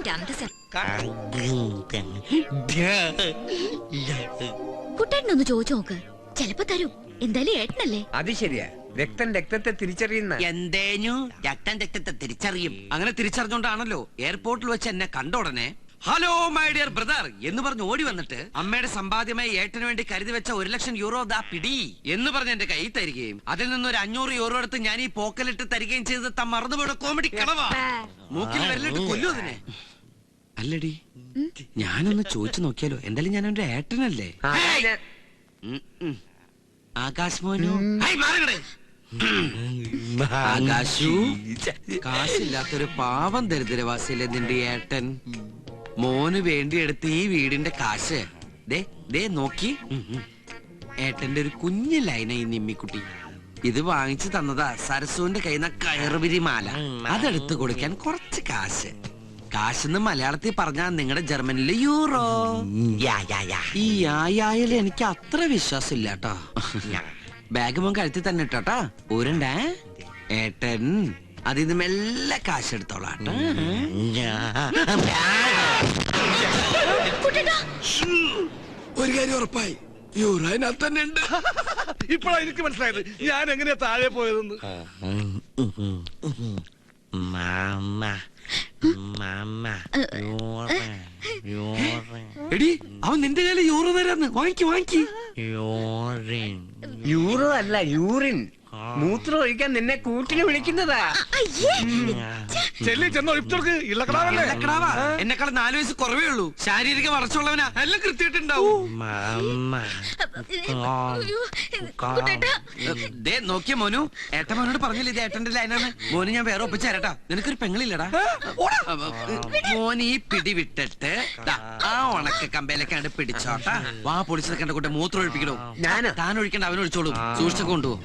നിന്റെ അന്തസ് കുട്ടേട്ടനൊന്ന് ചോദിച്ചു നോക്ക്, ചെലപ്പോ തരും. എന്തായാലും ഏട്ടനല്ലേ. അത് ശരിയാ, രക്തം രക്തത്തെ തിരിച്ചറിയുന്ന. എന്തേനു രക്തം രക്തത്തെ തിരിച്ചറിയും. അങ്ങനെ തിരിച്ചറിഞ്ഞോണ്ടാണല്ലോ എയർപോർട്ടിൽ വെച്ച് എന്നെ കണ്ട ഉടനെ ഹലോ മൈ ഡിയർ ബ്രദർ എന്ന് പറഞ്ഞ് ഓടി വന്നിട്ട് അമ്മയുടെ സമ്പാദ്യമായി ഏട്ടന് വേണ്ടി കരുതി വെച്ച 1,00,000 യൂറോ ദാ പിടി എന്ന് പറഞ്ഞ് എന്റെ കൈ തരികയും അതിൽ നിന്നൊരു 500 യൂറോ എടുത്ത് ഞാൻ ഈ പോക്കലിട്ട് തരികയും ചെയ്ത് മറന്നുപോയ കോമഡി കളവാ. മൂക്കിൽ വരലിട്ട് കൊല്ലു അതിനെ. അല്ലടി, ഞാനൊന്ന് ചോദിച്ചു നോക്കിയാലോ? എന്തായാലും ഞാൻ എന്റെ ഏട്ടനല്ലേ. ആകാശ് മോനു, ആകാശു, കാശില്ലാത്തൊരു പാവം ദരിദ്രവാസിയല്ലേ നിന്റെ ഏട്ടൻ. മോന് വേണ്ടി എടുത്ത് ഈ വീടിന്റെ കാശ് ദേ നോക്കി. ഏട്ടന്റെ ഒരു കുഞ്ഞു ലൈന ഈ നിമ്മിക്കുട്ടി. ഇത് വാങ്ങിച്ചു തന്നതാ സരസുവിന്റെ കയ്യിൽ നിന്ന് കയറുപിരി മാല. അതെടുത്ത് കൊടുക്കാൻ കുറച്ച് കാശ്. കാശെന്ന് മലയാളത്തിൽ പറഞ്ഞാ നിങ്ങളുടെ ജർമ്മനിലെ യൂറോ. ഈ ആയാലും എനിക്ക് അത്ര വിശ്വാസം ഇല്ല കേട്ടോ. ബാഗ് മോൻ കഴുത്തി തന്നെ ഇട്ടോട്ടാ. ഊരണ്ടേ ഏട്ടൻ അതിന്ന് മെല്ലെ കാശെടുത്തോളാം. ഒരു കാര്യം ഉറപ്പായി, യൂറോ അതിനകത്ത് തന്നെ ഉണ്ട്. ഇപ്പോഴാ എനിക്ക് മനസ്സിലായത് ഞാൻ എങ്ങനെയാ താഴെ പോയതെന്ന്. എടി, അവൻ നിന്റെ കയ്യില് യൂറോ തരാന്ന്. വാങ്ങിക്ക്. യൂറോ അല്ല, യൂറിൻ. മൂത്രം ഒഴിക്കാൻ നിന്നെ കൂട്ടിന് വിളിക്കുന്നതാ. ചെല്ലി ചെന്ന് ഒഴിച്ചോർക്ക്. ഇള്ളക്കടാവല്ലേ? എന്നെക്കാൾ 4 വയസ്സ് കുറവേ ഉള്ളൂ. ശാരീരിക വളർച്ചയുള്ളവനാ. എല്ലാം കൃത്യമായിട്ടുണ്ടാവും. നോക്കിയ മോനു, ഏട്ടൻ മോനോട് പറഞ്ഞില്ല ഇത് ഏട്ടന്റെ ലൈനാണ്. മോന് ഞാൻ വേറെ ഒപ്പിച്ചു തരട്ടാ. നിനക്കൊരു പെങ്ങളില്ലടാ. മോന് ഈ പിടി വിട്ടിട്ട് ആ ഉണക്ക കമ്പയിലേക്കാണ്ട് പിടിച്ചോട്ടാ. വാ പൊളിച്ചത് കണ്ട കൂട്ടെ മൂത്രം ഒഴിപ്പിക്കണോ? താൻ ഒഴിക്കണ്ട, അവനൊഴിച്ചോളൂ. സൂക്ഷിച്ചൊക്കെ കൊണ്ടുപോകും.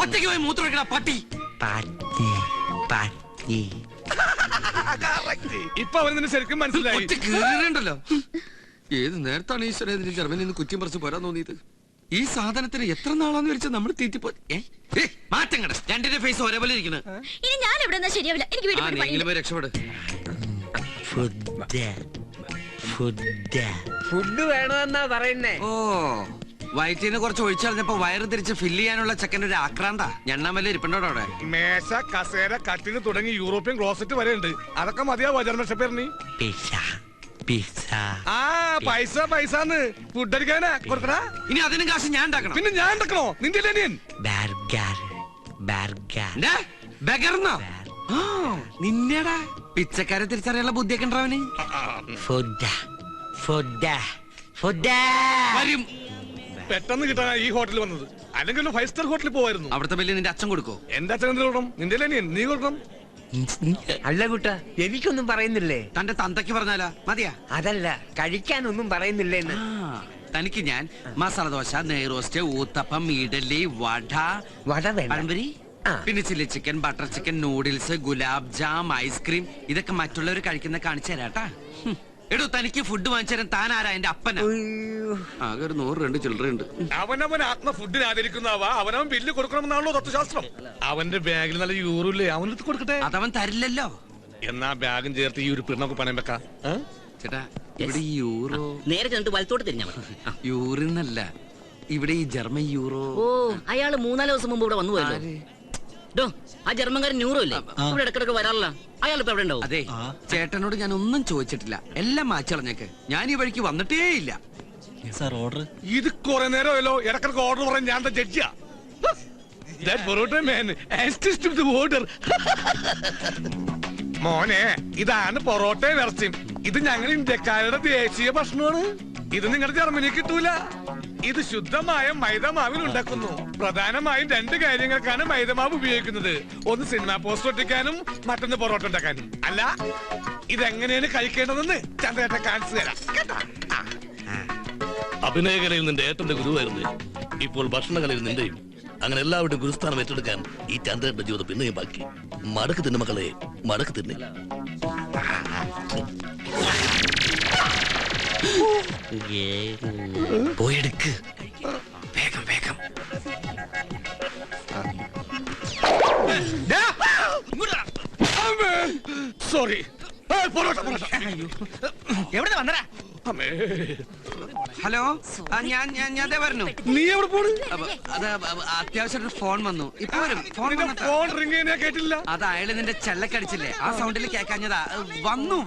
ഒറ്റയ്ക്ക് പോയി മൂത്രം ഒഴിക്കണ പട്ടി. ഇപ്പൊ അവന് നിന്നെ ശരിക്കും മനസ്സിലായി. ഒറ്റ കീറിണ്ടല്ലോ. ഏത് നേരത്താണ് ഈശ്വര ഇതിന് ജർമ്മനിൽ നിന്ന് കുറ്റം പറിച്ച് പോരാൻ തോന്നിയത്? ഈ സാധനത്തിന് എത്ര നാളാന്ന് വെച്ചാൽ നമ്മൾ തീറ്റിപ്പോ മാറ്റം കട. രണ്ടിന്റെ ഫേസ് ഒരേപോലെ ഇരിക്കുന്നത്. ഇനി ഞാൻ എവിടെ ശരിയാവില്ല. എനിക്ക് പോയി രക്ഷപ്പെട്. ഫുഡ് വേണമെന്നാ പറയുന്നേ. ഓ, വയറ്റിന്ന് കുറച്ച് ഒഴിച്ചറിഞ്ഞപ്പോ വയറ് തിരിച്ച് ഫില്ല് ചെയ്യാനുള്ള ചെക്കൻ്റെ ഒരു ആക്രാന്ത. ഞണ്ണാമല്ല ഇരിപ്പുണ്ടോ അവിടെ? മേശ, കസേര, കട്ടിന് തുടങ്ങി യൂറോപ്യൻ ക്ലോസറ്റ് വരെ ഉണ്ട്. അതൊക്കെ മതിയാവോ ജർമ്മൻ ഷെപ്പേറിന്? ആ പൈസ പൈസന്ന് ഫുഡ് അടിക്കാനാ കൊടുക്കണ. ഇനി അതിനും കാശ് ഞാൻ ഉണ്ടാക്കണം. പിന്നെ ഞാൻ ഉണ്ടാക്കണോ? നിന്റെ നിന്നെടാ പിച്ചക്കാരെ തിരിച്ചറിയാനുള്ള ബുദ്ധിയൊക്കെ ഉണ്ടാവന്. വരും. പെട്ടെന്ന് കിട്ടാൻ ഈ ഹോട്ടലിൽ വന്നത്. അല്ലെങ്കിൽ 5 സ്റ്റാർ ഹോട്ടലിൽ പോവായിരുന്നു. അവിടുത്തെ ബില്ല് നിന്റെ അച്ഛൻ കൊടുക്കോ? എന്റെ അച്ഛൻ എന്ത് കൊടുക്കണം? നിന്റെ നീ കൊടുക്കണം. അല്ല കുട്ട, എനിക്കൊന്നും പറയുന്നില്ലേ? തന്റെ തന്തയ്ക്ക് പറഞ്ഞാലാ മതിയാ? അതല്ല, കഴിക്കാനൊന്നും പറയുന്നില്ലേന്ന്. തനിക്ക് ഞാൻ മസാല ദോശ, നെയ്റോസ്റ്റ്, ഊത്തപ്പം, ഇഡലി, വട പഴംപൊരി, പിന്നെ chilli chicken, butter chicken, noodles, gulab jam, ice cream, ഇതൊക്കെ മറ്റുള്ളവർ കഴിക്കുന്ന കാണിച്ചു തരാട്ടാ. എടോ, തനിക്ക് ഫുഡ് വാങ്ങിച്ചു തരാൻ താൻ ആരാ? എന്റെ അപ്പനാ. ആകെ ഒരു 100-2 ചില്ലറുണ്ട്. അവനവൻ ആത്മ ഫുഡിന് ആദരിക്കുന്നവ അവനവൻ ബില്ല് കൊടുക്കണമെന്നാണല്ലോ തത്വശാസ്ത്രം. അവന്റെ ബാഗിൽ നല്ല യൂറോ ഇല്ലേ, അവനെടുത്ത് കൊടുക്കട്ടെ. അതവൻ തരില്ലല്ലോ. എന്നാ ബാഗും ചേർത്ത് ഈ ഒരു പിണ്ണൊക്കെ പണയം വെക്കാം. ചേട്ടാ, ഇവിടെ ഈ യൂറോ നേരെ ചെന്നിട്ട് വലത്തോട്ട് തിരിഞ്ഞാ മതി. യൂറിന്നല്ല, ഇവിടെ ഈ ജർമ്മൻ യൂറോ. ഓ, അയാള് 3-4 ദിവസം മുമ്പ് ഇവിടെ വന്നു പോയല്ലോ. ആ ജർമ്മൻകാരൻ ന്യൂറോ ഇല്ലേ, ഇവിടെ ഇടക്കിടക്ക് വരാറില്ല. അയാൾ ഇപ്പൊ എവിടെ ഉണ്ടാവും? അതെ, ചേട്ടനോട് ഞാൻ ഒന്നും ചോദിച്ചിട്ടില്ല. എല്ലാം മാച്ചളഞ്ഞേക്ക്. ഞാൻ ഈ വഴിക്ക് വന്നിട്ടേ ഇല്ല. ഇത് കുറെ നേരമല്ലോ ഇടക്കിടക്ക് ഓർഡർ പറയാൻ. ഞാൻ ജഡ്ജിയാ. മോനെ, ഇതാണ് പൊറോട്ടയും ഇറച്ചിയും. ഇത് ഞങ്ങൾ ഇന്ത്യക്കാരുടെ ദേശീയ ഭക്ഷണമാണ്. ഇത് നിങ്ങളുടെ ജർമ്മനിയിൽ കിട്ടൂല. ഇത് ശുദ്ധമായ മൈദമാവിൽ ഉണ്ടാക്കുന്നു. പ്രധാനമായും 2 കാര്യങ്ങൾക്കാണ് മൈദമാവ് ഉപയോഗിക്കുന്നത്. ഒന്ന് സിനിമാ പോസ്റ്റർ ഒട്ടിക്കാനും, മറ്റൊന്ന് പൊറോട്ട ഉണ്ടാക്കാനും. അല്ല, ഇതെങ്ങനെയാണ് കഴിക്കേണ്ടതെന്ന് ചന്ദ്രേട്ടൻ കാണിച്ചു തരാം. അഭിനയകലയിൽ നിന്റെ ഏട്ടന്റെ ഗുരുവായിരുന്നു. ഇപ്പോൾ ഭക്ഷണകലയിൽ നിന്റെയും. അങ്ങനെ എല്ലാവരുടെയും ഗുരുസ്ഥാനം ഏറ്റെടുക്കാൻ ഈ ചന്ദ്രന്റെ ജീവിതം പിന്നെയും ബാക്കി. മടക്ക് തിന്നെ മക്കളെ, മടക്ക് തിന്നെ. പോയെടുക്ക്, വേഗം വേഗം. സോറി. പൊറോട്ട പൊറോട്ട. എവിടെ വന്നടാ? അമ്മേ. ഹലോ ഞാൻ പറഞ്ഞു. നീ എവിടെ പോണ്? അത് അത്യാവശ്യം ഫോൺ വന്നു. ഇപ്പൊ വരും. ഫോൺ വന്നിട്ടാ. ഫോൺ റിംഗ് ചെയ്യാൻ കേട്ടില്ല. അത് അയാള് നിന്റെ ചെല്ലക്കടിച്ചില്ലേ, ആ സൗണ്ടിൽ കേക്കാഞ്ഞതാ. വന്നു.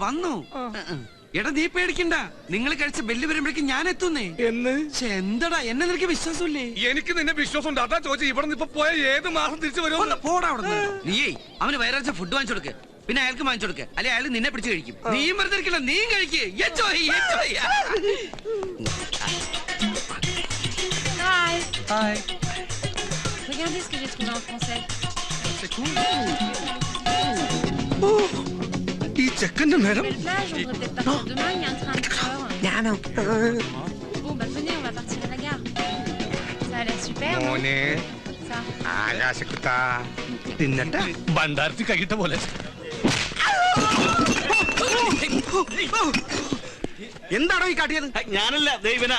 എടാ നീ പേടിക്കണ്ട, നിങ്ങൾ കഴിച്ച ബെല്ല് വരുമ്പോഴേക്കും ഞാൻ എത്തുന്നേ. എന്ന് എന്തടാ എന്നെ നിനക്ക് വിശ്വാസമില്ലേ? എനിക്ക് നിന്നെ വിശ്വാസം ഉണ്ട്. അതാ ചോദിച്ചു ഇവിടെ നിന്ന് ഇപ്പൊ പോയ ഏത് മാസം തിരിച്ചു വരുമോ? പോടാ അവിടെ. നീയേ അവന് വയറാഴ്ച ഫുഡ് വാങ്ങിച്ചു കൊടുക്ക്, പിന്നെ അയാൾക്ക് വാങ്ങിച്ചു കൊടുക്ക്, അല്ലെ അയാൾ നിന്നെ പിടിച്ച് കഴിക്കും. നീയും വെറുതെ ഇരിക്കില്ല, നീയും കഴിക്ക്. Hi. Regardez ce que j'ai trouvé en français. ഈ ചെക്കന്റെ നേരം. Belle plage, on devrait peut-être partir demain, il y a un train à 10 heures. Bon, bah venez, on va partir à la gare. Ça a l'air super, non? മോനെ Ça. ആകാശക്കുട്ട തിന്നട്ട ഭണ്ഡാരത്തി കൈയിട്ട പോലെ. എന്താണോ ഈ കാട്ടിയത്? ഞാനല്ല ദൈവന.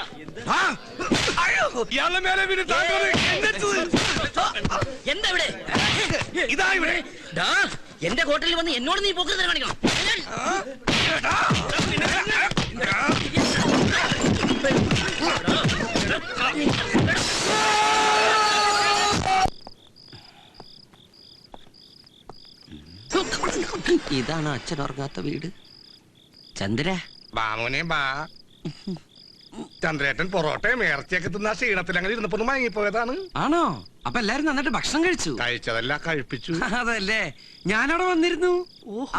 ഇയാളുടെ മേലെ വീണ് താങ്കൾ എന്താ ഇവിടെ? ഇതാ ഇവിടെ. ഡാ, എന്റെ ഹോട്ടലിൽ വന്ന് എന്നോട് നീ പോക്കരുത് കാണിക്കണം. ഇതാണ് അച്ഛൻ ഉറങ്ങാത്ത വീട്. ചന്ദ്ര ബാമോനെ ബാ. ചന്ദ്രേട്ടൻ പൊറോട്ടയും ഇറച്ചിയൊക്കെ തിന്ന ക്ഷീണത്തിൽ അങ്ങനെ ഇരുന്നപ്പോ മയങ്ങിപ്പോയതാണ്. ആണോ? അപ്പൊ എല്ലാരും നന്നായിട്ട് ഭക്ഷണം കഴിച്ചു? കഴിച്ചതല്ല കഴിപ്പിച്ചു. അതല്ലേ, ഞാനവിടെ വന്നിരുന്നു.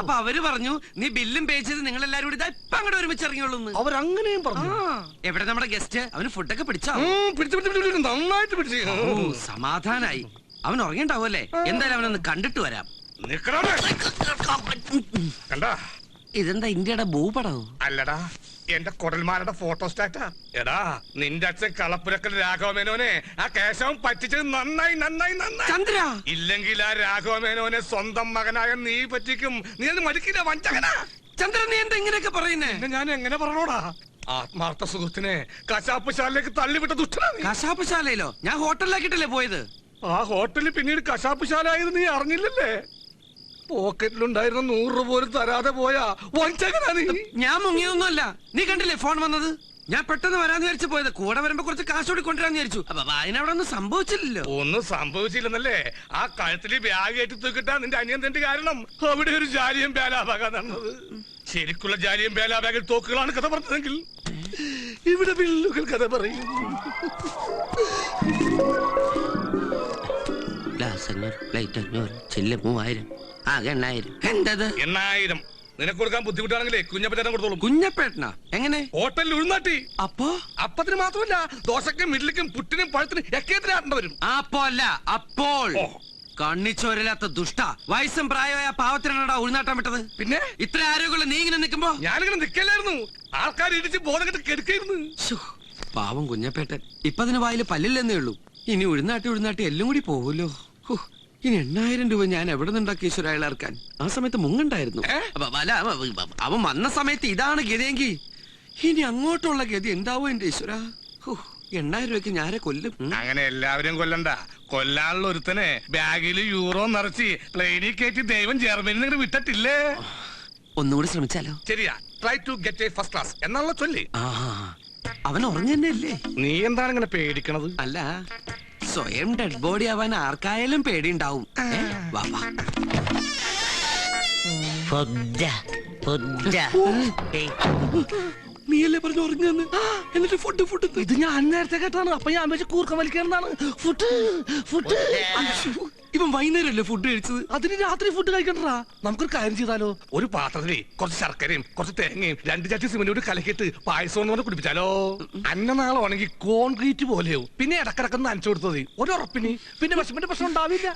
അപ്പൊ അവര് പറഞ്ഞു നീ ബില്ലും പേ ചെയ്ത് നിങ്ങൾ എല്ലാരും കൂടി ഇപ്പൊ അങ്ങോട്ട് ഒരുമിച്ച് ഇറങ്ങിയുള്ളൂ. അവരങ്ങനെയും പറഞ്ഞു. എവിടെ നമ്മുടെ ഗസ്റ്റ്? അവന് ഫുഡൊക്കെ പിടിച്ചോ? പിടിച്ചു നന്നായിട്ട് പിടിച്ചു. സമാധാനായി. അവൻ ഉറങ്ങിണ്ടാവുമല്ലേ? എന്തായാലും അവനൊന്ന് കണ്ടിട്ട് വരാം. കണ്ടാ? ഇതെന്താ ഇന്ത്യയുടെ ഭൂപടോ? അല്ലടാ, എന്റെ കൊടൽമാരുടെ ഫോട്ടോസ്റ്റാറ്റാ. എടാ, നിന്റെ അച്ഛൻ കളപ്പുരക്കൽ രാഘവമേനോനെ ആ കേശവൻ പറ്റിച്ചത് നന്നായി. ചന്ദ്ര ഇല്ലെങ്കിൽ ആ രാഘവമേനോനെ സ്വന്തം മകനായ നീ പറ്റിക്കും. നീ അത് മടിക്കില്ല, വഞ്ചകനാ. ചന്ദ്ര നീ എന്താ ഇങ്ങനെയൊക്കെ പറയുന്നേ? ഞാൻ എങ്ങനെ പറഞ്ഞോടാ? ആത്മാർത്ഥ സുഹൃത്തിനെ കശാപ്പുശാലയിലേക്ക് തള്ളിവിട്ട ദുഷ്ടനാ നീ. കശാപ്പുശാലയിലോ? ഞാൻ ഹോട്ടലിലാക്കിട്ടല്ലേ പോയത്. ആ ഹോട്ടലിൽ പിന്നീട് കശാപ്പുശാല ആയത് നീ അറിഞ്ഞില്ലല്ലേ? പോക്കറ്റിലുണ്ടായിരുന്ന 100 രൂപ പോലും തരാതെ പോയാ വഞ്ചകനാ നീ. ഞാൻ മുങ്ങിയൊന്നുമല്ല. നീ കണ്ടില്ലേ ഫോൺ വന്നത്? ഞാൻ പെട്ടെന്ന് വരാന്ന് വിചാരിച്ചു പോയത്. കൂടെ വരുമ്പോ കുറച്ച് കാശ് കൂടി കൊണ്ടുവരാന്ന് വിചാരിച്ചു. അപ്പൊ അതിനവിടെ ഒന്നും സംഭവിച്ചില്ലല്ലോ. ഒന്നും സംഭവിച്ചില്ലെന്നല്ലേ? ആ കഴുത്തില് ബാഗ് ഏറ്റി തൂക്കിട്ടാ നിന്റെ അനിയന്റെ കാരണം അവിടെ ഒരു ജാലിയും ബേലാബാഗാ നടന്നത്. ശരിക്കുള്ള ജാലിയും ബേലാബാഗിൽ തോക്കുകളാണ് കഥ പറഞ്ഞതെങ്കിൽ ഇവിടെ വില്ലുകൾ കഥ പറയും. ഗ്ലാസ് 500, പ്ലേറ്റ് 500, ചില്ല് 3000, ആകെ 8000. എന്തത്? 8000 നിനക്ക് കൊടുക്കാൻ ബുദ്ധിമുട്ടാണെങ്കിലേ കുഞ്ഞപ്പച്ചേട്ടൻ കൊടുത്തോളും. കുഞ്ഞപ്പേട്ടനാ? എങ്ങനെ? ഹോട്ടലിൽ ഉഴുന്നാട്ടി. അപ്പോ അപ്പത്തിന് മാത്രമല്ല, ദോശക്കും മിഡിലിക്കും പുട്ടിനും പഴത്തിനും ഒക്കെ വരും. അപ്പോ അല്ല, അപ്പോൾ കണ്ണിച്ചോരില്ലാത്ത ദുഷ്ട. വയസ്സും പ്രായമായ പാവത്തിനാണോടാ ഉൾനാട്ടാൻ വിട്ടത്? പിന്നെ ഇത്ര ആരോഗ്യമുള്ള നീ ഇങ്ങനെ നിൽക്കുമ്പോ ഞാനിങ്ങനെ നിക്കല്ലായിരുന്നു. ആൾക്കാർ ഇടിച്ച് ബോധം കെട്ട് കെടുക്കായിരുന്നു. പാവം കുഞ്ഞപ്പേട്ടൻ. ഇപ്പൊ അതിന് വായില് പല്ലില്ലെന്നേ ഉള്ളൂ. ഇനി ഉഴുന്നാട്ടി എല്ലാം കൂടി പോവല്ലോ. ഇനി 8000 രൂപ ഞാൻ എവിടെ നിന്നുണ്ടാക്കി ഈശ്വര അയാൾ ഇറക്കാൻ? ആ സമയത്ത് മുങ്ങണ്ടായിരുന്നു. അവൻ വന്ന സമയത്ത് ഇതാണ് ഗതിയെങ്കിൽ ഇനി അങ്ങോട്ടുള്ള ഗതി എന്താവോ എന്റെ ഈശ്വര. 8000 രൂപയ്ക്ക് ഞാരെ കൊല്ലും. അങ്ങനെ എല്ലാവരും കൊല്ലണ്ട. കൊല്ലാനുള്ള ഒരുത്തനെ ബാഗിൽ യൂറോ നിറച്ച് പ്ലെയിനിൽ കയറ്റി ദൈവം ജർമ്മനിൽ നിന്ന് വിട്ടിട്ടില്ലേ? ഒന്നുകൂടി ശ്രമിച്ചാലോ? ശരിയാ. Try to get a first class എന്നുള്ള ചൊല്ലി. അവൻ ഉറങ്ങന്നല്ലേ? നീ എന്താണ് ഇങ്ങനെ പേടിക്കണത്? അല്ല, സ്വയം ഡെഡ് ബോഡി ആവാൻ ആർക്കായാലും പേടിയുണ്ടാവും. വാ വാ. നീയല്ലേ പറഞ്ഞു ഉറങ്ങുന്നു? എന്നിട്ട് ഫുഡ് ഇത് ഞാൻ നേരത്തെ കേട്ടാണ്. അപ്പൊ ഞാൻ വെച്ച് കൂർക്കം വലിക്കാനാണ്. ഫുഡ് ഇവൻ വൈകുന്നേരമല്ലേ ഫുഡ് കഴിച്ചത്? അതിന് രാത്രി ഫുഡ് കഴിക്കണ്ടാ. നമുക്കൊരു കാര്യം ചെയ്താലോ? ഒരു പാത്രത്തില് കുറച്ച് ശർക്കരയും കുറച്ച് തേങ്ങയും 2 ചട്ടി സിമന്റോട് കലക്കിട്ട് പായസം എന്ന് പറഞ്ഞ് കുടിപ്പിച്ചാലോ? അന്നനാളെ ഉണങ്ങി കോൺക്രീറ്റ് പോലെയാവും. പിന്നെ ഇടക്കിടക്ക് നനച്ചു കൊടുത്തത് ഒരു ഉറപ്പിന്. പിന്നെ വിഷമിന്റെ പ്രശ്നം ഉണ്ടാവില്ല.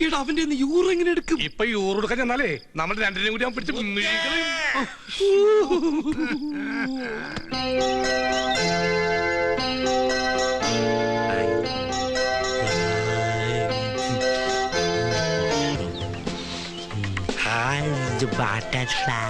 ഇവിടെ അവന്റെ യൂറ് എങ്ങനെ എടുക്കും? ഇപ്പൊ യൂറ് എടുക്കാൻ ചെന്നാലേ നമ്മൾ രണ്ടിനെയും കൂടി അവൻ പിടിച്ച് The butterfly.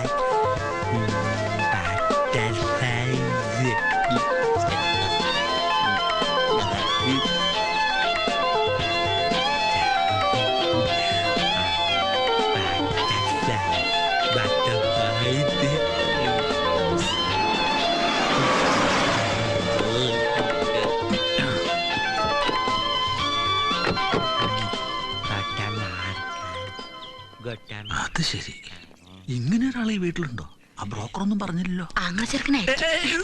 അത് ശരി, ഇങ്ങനെ ഒരാളെ ഈ വീട്ടിലുണ്ടോ? ആ ബ്രോക്കർ ഒന്നും പറഞ്ഞില്ലല്ലോ. ആങ്ങളെ ചെറുക്കനായി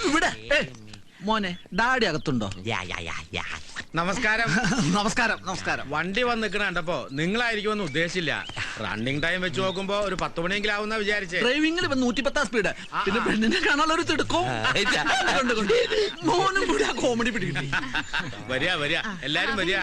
ഇവിടെ മോനെ, ഡാഡി അകത്തുണ്ടോ? നമസ്കാരം. നമസ്കാരം. നമസ്കാരം. വണ്ടി വന്ന് നിൽക്കണ കണ്ടപ്പോ നിങ്ങളായിരിക്കുമെന്ന് ഉദ്ദേശിച്ചില്ല. റണ്ണിങ് ടൈം വെച്ച് നോക്കുമ്പോ ഒരു 10 മണിയെങ്കിലും ആവുന്ന വിചാരിച്ചേ. ഡ്രൈവിംഗിൽ 110 സ്പീഡ്. പിന്നെ പെണ്ണിനെ കാണാനുള്ള ഒരു തിടുക്കവും. മോനും കൂടി ആ കോമഡി പിടികിട്ടി. വരിക എല്ലാരും വരിക.